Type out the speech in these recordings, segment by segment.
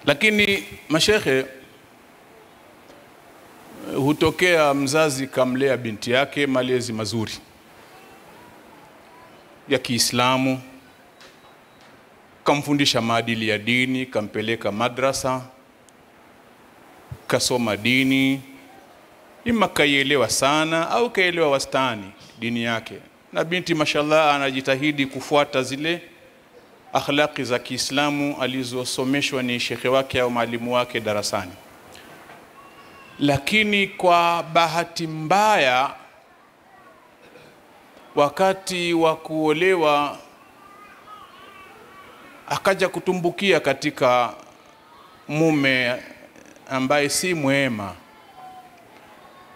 Lakini mashekhe, hutokea mzazi kamlea binti yake malezi mazuri ya Kiislamu, kamfundisha maadili ya dini, kampeleka madrasa, kasoma dini, ima kaielewa sana au kaielewa wastani dini yake, na binti mashallah anajitahidi kufuata zile akhlaqi za Kiislamu alizosomeshwa ni shekhe wake au mwalimu wake darasani. Lakini kwa bahati mbaya, wakati wa kuolewa akaja kutumbukia katika mume ambaye si mwema,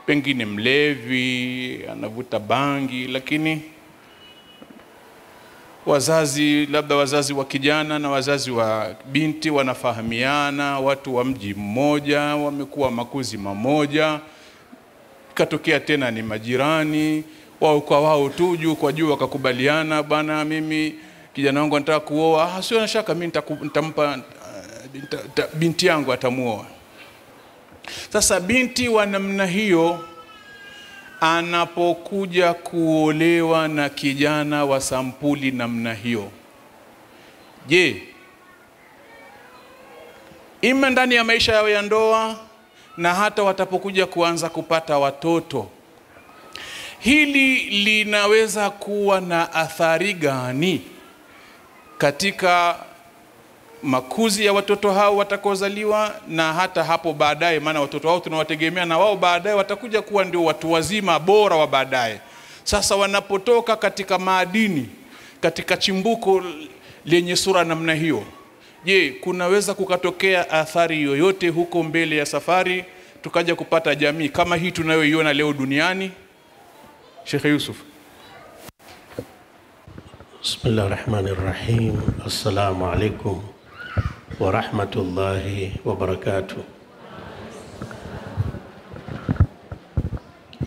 pengine mlevi, anavuta bangi. Lakini wazazi, labda wazazi wa kijana na wazazi wa binti wanafahamiana, watu wa mji mmoja, wamekuwa makuzi mamoja, katokea tena ni majirani, wao kwa wao tu, juu kwa juu wakakubaliana, bwana mimi kijana wangu anataka kuoa, sio na shaka mimi nitampa binti yangu atamuoa. Sasa binti wa namna hiyo anapokuja kuolewa na kijana wa sampuli namna hiyo, je, ima ndani ya maisha yao ya ndoa na hata watapokuja kuanza kupata watoto, hili linaweza kuwa na athari gani katika makuzi ya watoto hao watakozaliwa na hata hapo baadaye? Maana watoto hao tunawategemea na wao baadaye watakuja kuwa ndio watu wazima bora wa baadaye. Sasa wanapotoka katika maadini, katika chimbuko lenye sura namna hiyo, je, kunaweza kukatokea athari yoyote huko mbele ya safari tukaja kupata jamii kama hii tunayoiona leo duniani? Sheikh Yusuf. Bismillahirrahmanirrahim. Assalamu alaikum wa rahmatullahi wa barakatuh.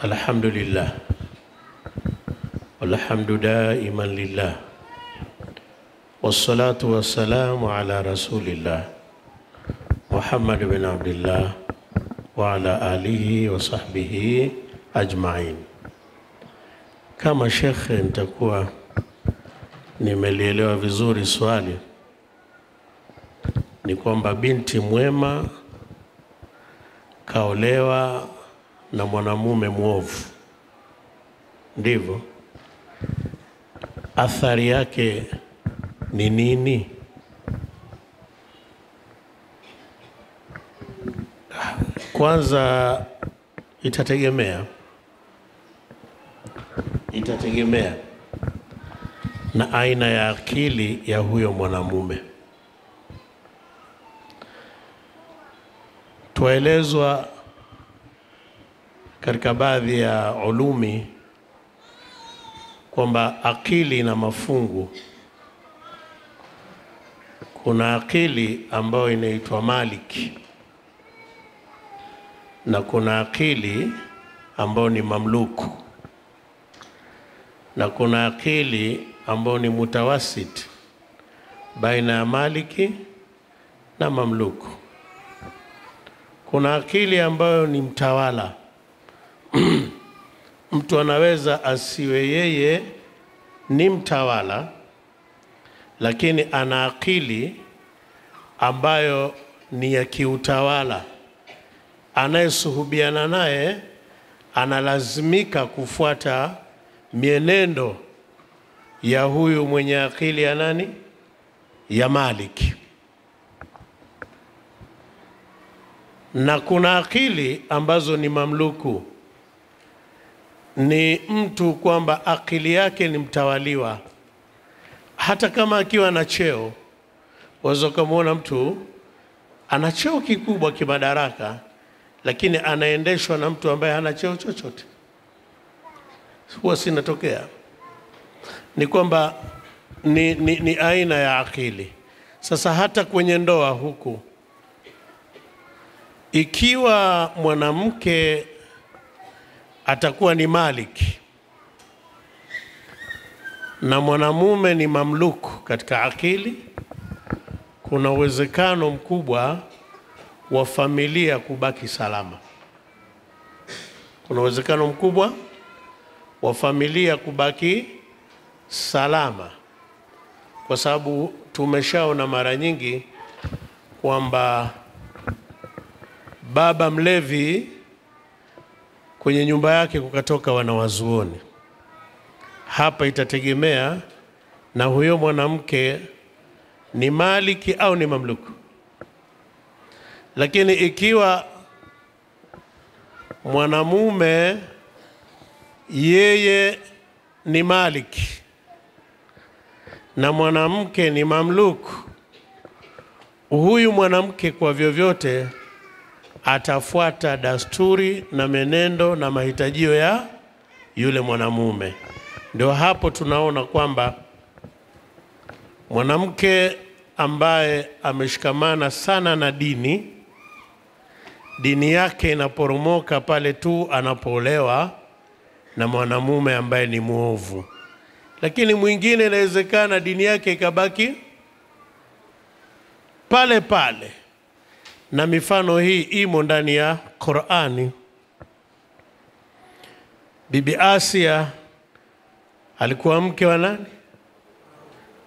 Alhamdulillah walhamdu daiman lillah, wassalatu wassalamu ala rasulillah Muhammad bin Abdullah wa ala alihi wa sahbihi ajma'in. Kama shekhe nitakuwa nimelielewa vizuri swali, ni kwamba binti mwema kaolewa na mwanamume mwovu, ndivyo? Athari yake ni nini? Kwanza itategemea na aina ya akili ya huyo mwanamume. Tuelezwa katika baadhi ya ulumi kwamba akili na mafungu. Kuna akili ambayo inaitwa maliki na kuna akili ambayo ni mamluku, na kuna akili ambayo ni mutawasit baina ya maliki na mamluku. Kuna akili ambayo ni mtawala. Mtu anaweza asiwe yeye ni mtawala, lakini ana akili ambayo ni ya kiutawala. Anayesuhubiana naye analazimika kufuata mienendo ya huyu mwenye akili ya nani? Ya maliki. Na kuna akili ambazo ni mamluku, ni mtu kwamba akili yake ni mtawaliwa. Hata kama akiwa na cheo, wazo kumuona mtu ana cheo kikubwa kimadaraka, lakini anaendeshwa na mtu ambaye hana cheo chochote. Huwa sinatokea. Ni kwamba ni aina ya akili. Sasa hata kwenye ndoa huku, ikiwa mwanamke atakuwa ni maliki na mwanamume ni mamluku katika akili, kuna uwezekano mkubwa wa familia kubaki salama. Kuna uwezekano mkubwa wa familia kubaki salama, kwa sababu tumeshaona mara nyingi kwamba baba mlevi kwenye nyumba yake kukatoka wanawazuoni. Hapa itategemea na huyo mwanamke ni maliki au ni mamluku. Lakini ikiwa mwanamume yeye ni maliki na mwanamke ni mamluku, huyu mwanamke kwa vyovyote atafuata dasturi na menendo na mahitajio ya yule mwanamume. Ndio hapo tunaona kwamba mwanamke ambaye ameshikamana sana na dini yake inaporomoka pale tu anapoolewa na mwanamume ambaye ni muovu. Lakini mwingine inawezekana dini yake ikabaki pale pale, na mifano hii imo ndani ya Qur'ani. Bibi Asia alikuwa mke wa nani?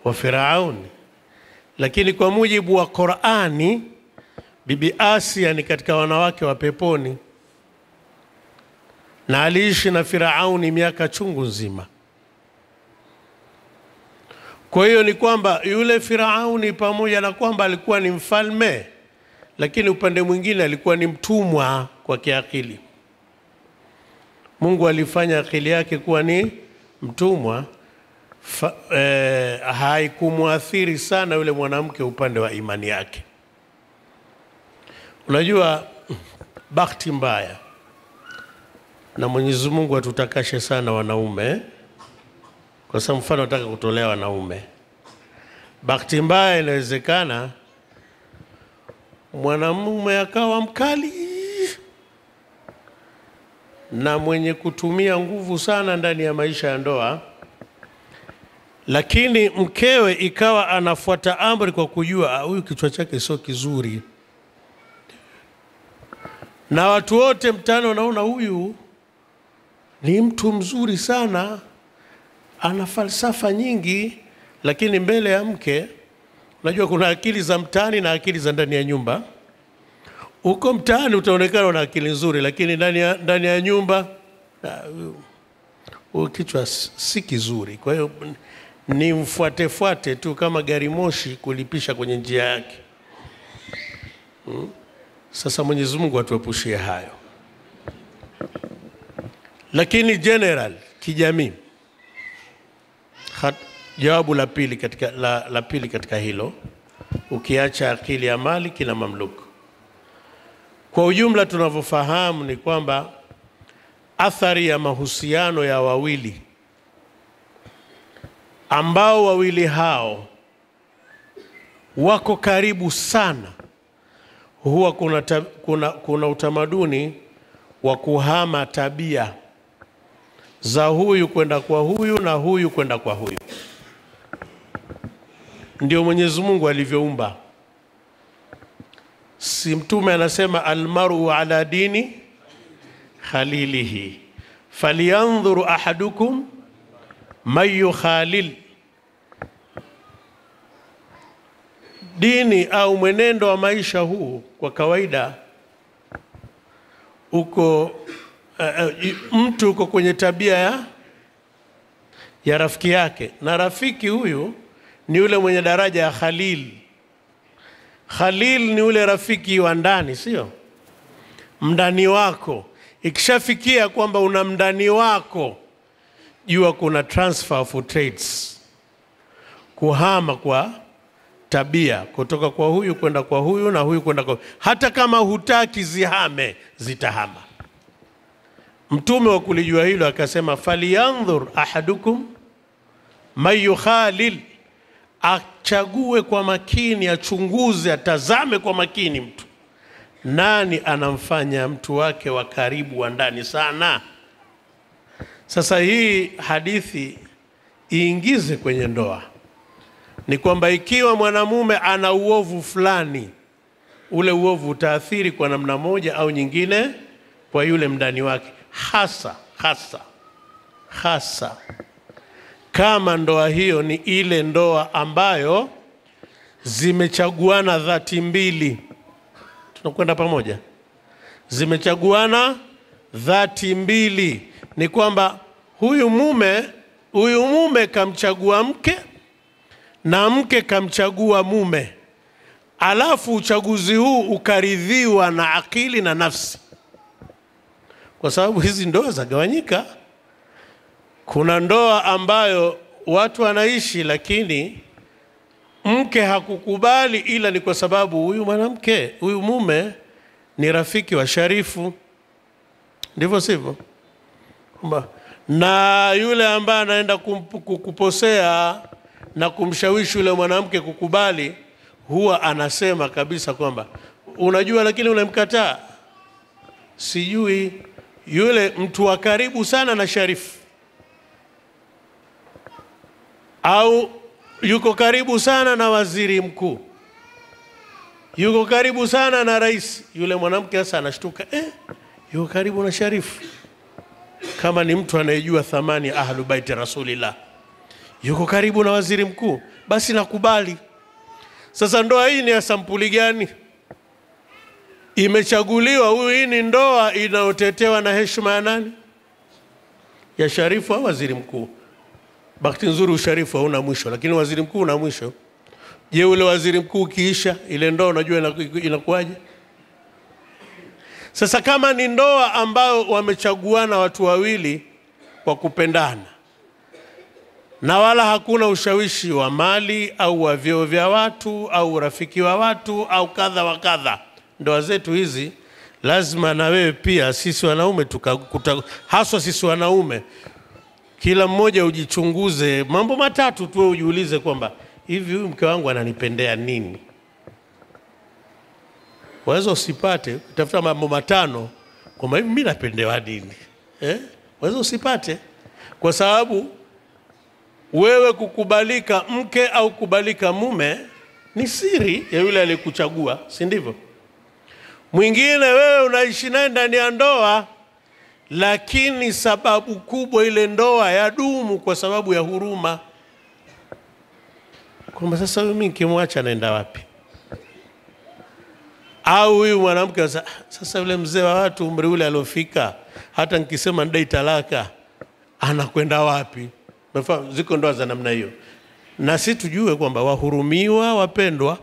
Wa Firauni. Lakini kwa mujibu wa Qur'ani, Bibi Asia ni katika wanawake wa peponi, na aliishi na Firauni miaka chungu nzima. Kwa hiyo ni kwamba yule Firauni pamoja na kwamba alikuwa ni mfalme, lakini upande mwingine alikuwa ni mtumwa kwa kiakili. Mungu alifanya akili yake kuwa ni mtumwa, haikumuathiri sana yule mwanamke upande wa imani yake. Unajua, bahati mbaya, na Mwenyezi Mungu atutakashe sana wanaume, kwa sababu mfano nataka kutolea wanaume. Bahati mbaya inawezekana mwanamume akawa mkali na mwenye kutumia nguvu sana ndani ya maisha ya ndoa, lakini mkewe ikawa anafuata amri kwa kujua huyu kichwa chake sio kizuri, na watu wote mtaani wanaona huyu ni mtu mzuri sana, ana falsafa nyingi. Lakini mbele ya mke, unajua kuna akili za mtaani na akili za ndani ya nyumba. Uko mtaani utaonekana una akili nzuri, lakini ndani ya nyumba kichwa si kizuri. Kwa hiyo ni mfuate tu kama gari moshi kulipisha kwenye njia yake. Sasa Mwenyezi Mungu atuepushie hayo. Lakini general kijamii, jawabu la pili katika hilo, ukiacha akili ya maliki na mamluku, kwa ujumla tunavyofahamu ni kwamba athari ya mahusiano ya wawili ambao wawili hao wako karibu sana, huwa kuna utamaduni wa kuhama tabia za huyu kwenda kwa huyu na huyu kwenda kwa huyu. Ndio Mwenyezi Mungu alivyoumba. Si Mtume anasema almaru ala dini khalilihi falyanzuru ahadukum man yukhalil. Dini au mwenendo wa maisha huu kwa kawaida mtu uko kwenye tabia ya rafiki yake, na rafiki huyu ni yule mwenye daraja ya khalil. Khalil ni yule rafiki wa ndani, sio mndani wako. Ikishafikia kwamba una mndani wako, jua kuna transfer of traits, kuhama kwa tabia kutoka kwa huyu kwenda kwa huyu na huyu kwenda kwa, hata kama hutaki zihame, zitahama. Mtume wa kulijua hilo akasema falyanzur ahadukum man yukhalil, achague kwa makini, achunguze, atazame kwa makini mtu nani anamfanya mtu wake wa karibu wa ndani sana. Sasa hii hadithi iingize kwenye ndoa. ni kwamba ikiwa mwanamume ana uovu fulani, ule uovu utaathiri kwa namna moja au nyingine kwa yule mndani wake, hasa kama ndoa hiyo ni ile ndoa ambayo zimechaguana dhati mbili. Tunakwenda pamoja? Zimechaguana dhati mbili, ni kwamba huyu mume kamchagua mke na mke kamchagua mume, alafu uchaguzi huu ukaridhiwa na akili na nafsi. Kwa sababu hizi ndoa zagawanyika. Kuna ndoa ambayo watu wanaishi lakini mke hakukubali, ila ni kwa sababu huyu mume ni rafiki wa Sharifu. Ndivyo sivyo? Na yule ambaye anaenda kuposea na kumshawishi yule mwanamke kukubali, huwa anasema kabisa kwamba unajua, lakini unamkataa. Sijui yule mtu wa karibu sana na Sharifu, au yuko karibu sana na waziri mkuu, yuko karibu sana na rais. Yule mwanamke sasa anashtuka, yuko karibu na Sharifu. Kama ni mtu anayejua thamani ya Ahlul Bait Rasulillah, yuko karibu na waziri mkuu, basi nakubali. Sasa ndoa hii ni ya sampuli gani? Imechaguliwa hii ni ndoa inayotetewa na heshima ya nani? Ya Sharifu au waziri mkuu? Bahati nzuri usharifu hauna mwisho, lakini waziri mkuu una mwisho. Je, ule waziri mkuu ukiisha, ile ndoa unajua inakuwaje? Sasa kama ni ndoa ambao wamechaguana watu wawili kwa kupendana, na wala hakuna ushawishi wa mali au wa vyeo vya watu au rafiki wa watu au kadha wa kadha, ndoa zetu hizi lazima na wewe pia, sisi wanaume haswa sisi wanaume, kila mmoja ujichunguze mambo matatu tu, ujiulize kwamba hivi huyu mke wangu ananipendea nini? Waweza usipate kutafuta mambo matano kwamba hivi mimi napendewa nini. Waweza usipate, kwa sababu wewe kukubalika mke au kukubalika mume ni siri ya yule aliyekuchagua, si ndivyo? Mwingine wewe unaishi naye ndani ya ndoa, lakini sababu kubwa ile ndoa yadumu kwa sababu ya huruma. Kwamba sasa mimi nikimwacha naenda wapi? Au huyu mwanamke sasa yule mzee wa watu umri ule aliofika, hata nikisema ndai talaka anakwenda wapi? Mfahamu, ziko ndoa za namna hiyo. Na si tujue kwamba wahurumiwa, wapendwa,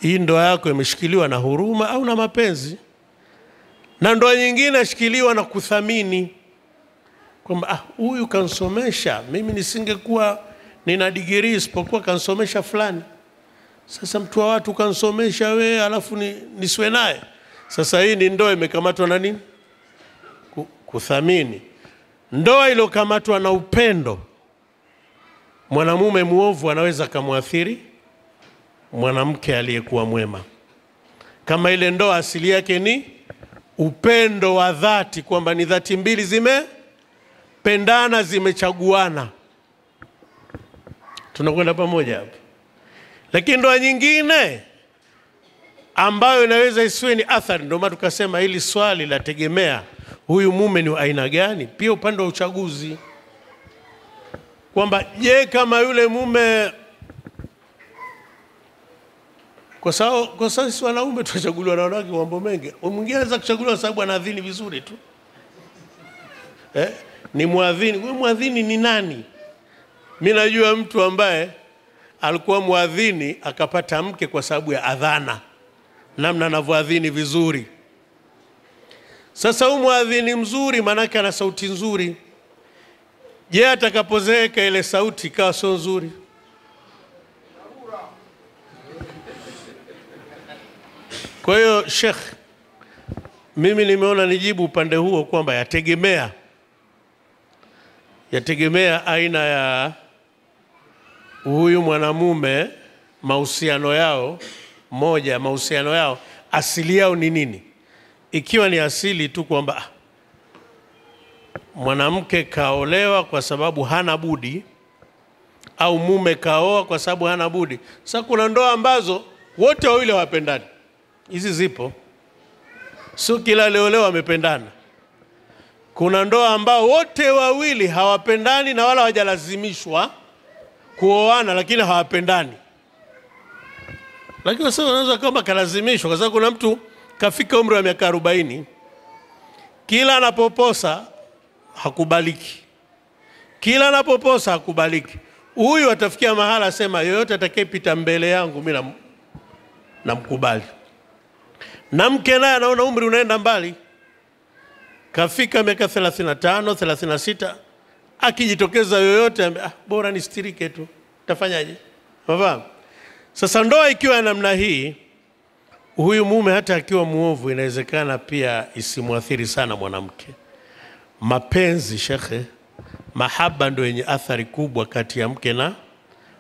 hii ndoa yako imeshikiliwa na huruma au na mapenzi. Na ndoa nyingine shikiliwa na kuthamini, kwamba huyu kansomesha, mimi nisingekuwa nina degree isipokuwa kansomesha fulani. Sasa mtu wa watu kansomesha wewe, alafu nisiwe naye. Sasa hii ni ndoa imekamatwa na nini? Kuthamini. Ndoa iliyokamatwa na upendo, mwanamume muovu anaweza kumuathiri mwanamke aliyekuwa mwema. Kama ile ndoa asili yake ni upendo wa dhati, kwamba ni dhati mbili zimependana, zimechaguana. Tunakwenda pamoja hapo. Lakini ndoa nyingine ambayo inaweza isiwe ni athari, ndio maana tukasema hili swali la tegemea huyu mume ni aina gani. Pia upande wa uchaguzi, kwamba je, kama yule mume, kwa sababu sisi wanaume tunachaguliwa na wanawake mambo mengi. Mwingine anaweza kuchaguliwa sababu anaadhini vizuri tu. Ni muadhini. Wewe muadhini ni nani? Mimi najua mtu ambaye alikuwa muadhini akapata mke kwa sababu ya adhana, namna anavyoadhini vizuri. Sasa huyu muadhini mzuri manake ana sauti nzuri. Je, atakapozeeka ile sauti ikawa sio nzuri? Kwa hiyo Sheikh, mimi nimeona nijibu upande huo kwamba yategemea aina ya huyu mwanamume, mahusiano yao, mahusiano yao asili yao ni nini. Ikiwa ni asili tu kwamba mwanamke kaolewa kwa sababu hana budi, au mume kaoa kwa sababu hana budi. Sasa kuna ndoa ambazo wote wawili hawapendani. Hizi zipo. Sio kila leo wamependana. Kuna ndoa ambao wote wawili hawapendani na wala hawajalazimishwa kuoana, lakini hawapendani. Lakini sasa unaweza kama kalazimishwa, kwa sababu kuna mtu kafika umri wa miaka 40, kila anapoposa hakubaliki. Kila anapoposa hakubaliki. Huyu atafikia mahala asema yoyote atakayepita mbele yangu mimi namkubali. Na mke naye anaona umri unaenda mbali. Kafika miaka 35, 36, akijitokeza yoyote bora nistirike tu. Tafanyaje? Unafahamu? Sasa ndoa ikiwa namna hii, huyu mume hata akiwa muovu inawezekana pia isimuathiri sana mwanamke. Mapenzi shekhe, mahaba ndio yenye athari kubwa kati ya mke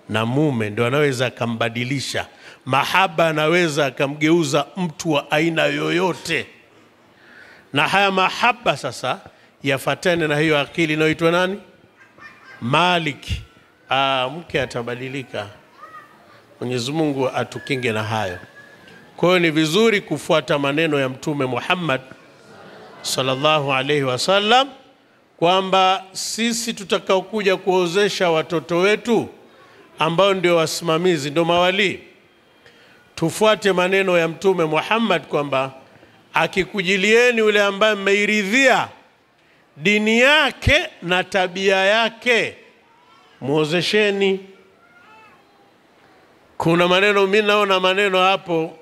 na mume, ndio anaweza akambadilisha. Mahaba anaweza akamgeuza mtu wa aina yoyote. Na haya mahaba sasa yafatane na hiyo akili inayoitwa nani? Maliki. Mke atabadilika. Mwenyezi Mungu atukinge na hayo. Kwa hiyo ni vizuri kufuata maneno ya Mtume Muhammad sallallahu alaihi wasallam kwamba sisi tutakao kuja kuozesha watoto wetu ambao ndio wasimamizi, ndio mawali, tufuate maneno ya Mtume Muhammad kwamba akikujilieni yule ambaye mmeiridhia dini yake na tabia yake, muozesheni. Kuna maneno, mimi naona maneno hapo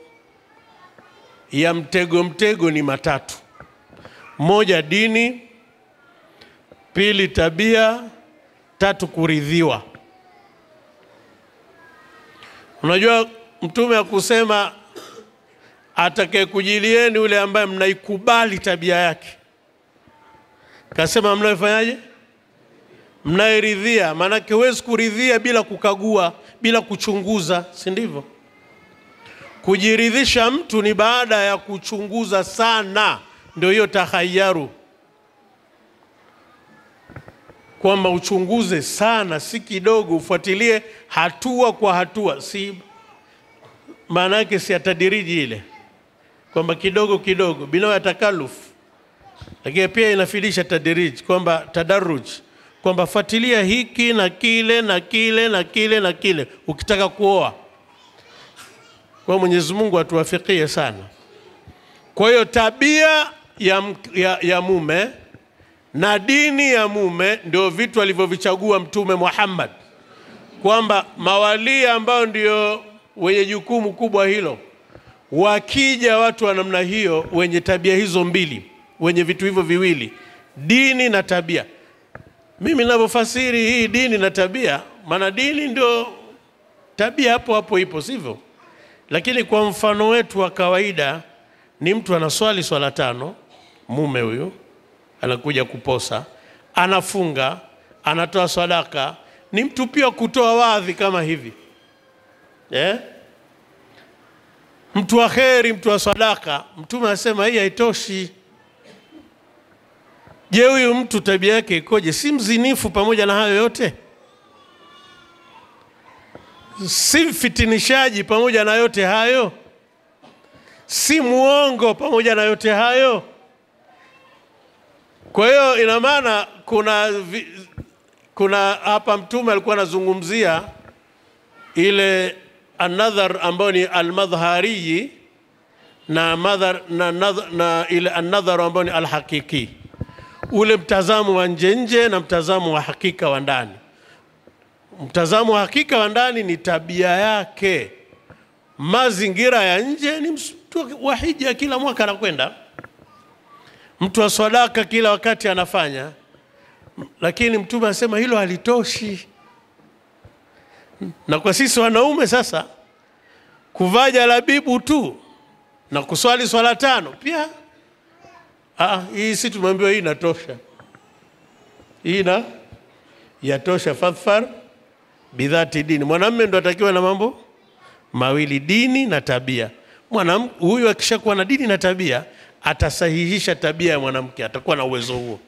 ya mtego ni matatu. Moja, dini; pili, tabia; tatu, kuridhiwa. Unajua Mtume akusema atakayekujilieni yule ambaye mnaikubali tabia yake, kasema mnaifanyaje? Mnairidhia. Maana huwezi kuridhia bila kukagua, bila kuchunguza, si ndivyo? Kujiridhisha mtu ni baada ya kuchunguza sana, ndio hiyo tahayaru. Kwamba uchunguze sana, si kidogo, ufuatilie hatua kwa hatua. Si maana yake si atadiriji ile, kwamba kidogo kidogo bila ya takaluf. Lakini pia inafidisha tadiriji, kwamba tadarruj, kwamba fuatilia hiki na kile na kile na kile na kile ukitaka kuoa. Kwa Mwenyezi Mungu atuwafikie sana. Kwa hiyo tabia ya mume na dini ya mume ndio vitu alivyovichagua Mtume Muhammad, kwamba mawali ambao ndio wenye jukumu kubwa hilo, wakija watu wa namna hiyo wenye tabia hizo mbili, wenye vitu hivyo viwili, dini na tabia. Mimi ninavyofasiri hii dini na tabia, maana dini ndio tabia hapo ipo, sivyo? Lakini kwa mfano wetu wa kawaida ni mtu anaswali swala 5, mume huyu anakuja kuposa, anafunga, anatoa sadaka, ni mtu pia kutoa wadhi kama hivi. Mtu wa kheri, mtu wa sadaka. Mtume anasema hii haitoshi. Je, huyu mtu tabia yake ikoje? Si mzinifu pamoja na hayo yote? Si mfitinishaji pamoja na yote hayo? Si muongo pamoja na yote hayo? Kwa hiyo ina maana kuna hapa Mtume alikuwa anazungumzia ile an-nadhar ambayo ni al-madhhari na ile an-nadhar ambayo ni al-hakiki. Ule mtazamo wa nje na mtazamo wa hakika wa ndani. Mtazamo wa hakika wa ndani ni tabia yake. Mazingira ya nje ni mtu wa hija kila mwaka anakwenda, mtu wa sadaka kila wakati anafanya. Lakini Mtume anasema hilo halitoshi. Na kwa sisi wanaume sasa, kuvaa jalabibu tu na kuswali swala 5 pia, hii si tumeambiwa hii inatosha. Hii yatosha. Fadhfar bidhati dini. Mwanamume ndo atakiwa na mambo mawili, dini na tabia. Mwanamume huyu akishakuwa na dini na tabia, atasahihisha tabia ya mwanamke, atakuwa na uwezo huo.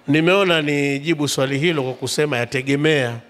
Nimeona nijibu swali hilo kwa kusema yategemea.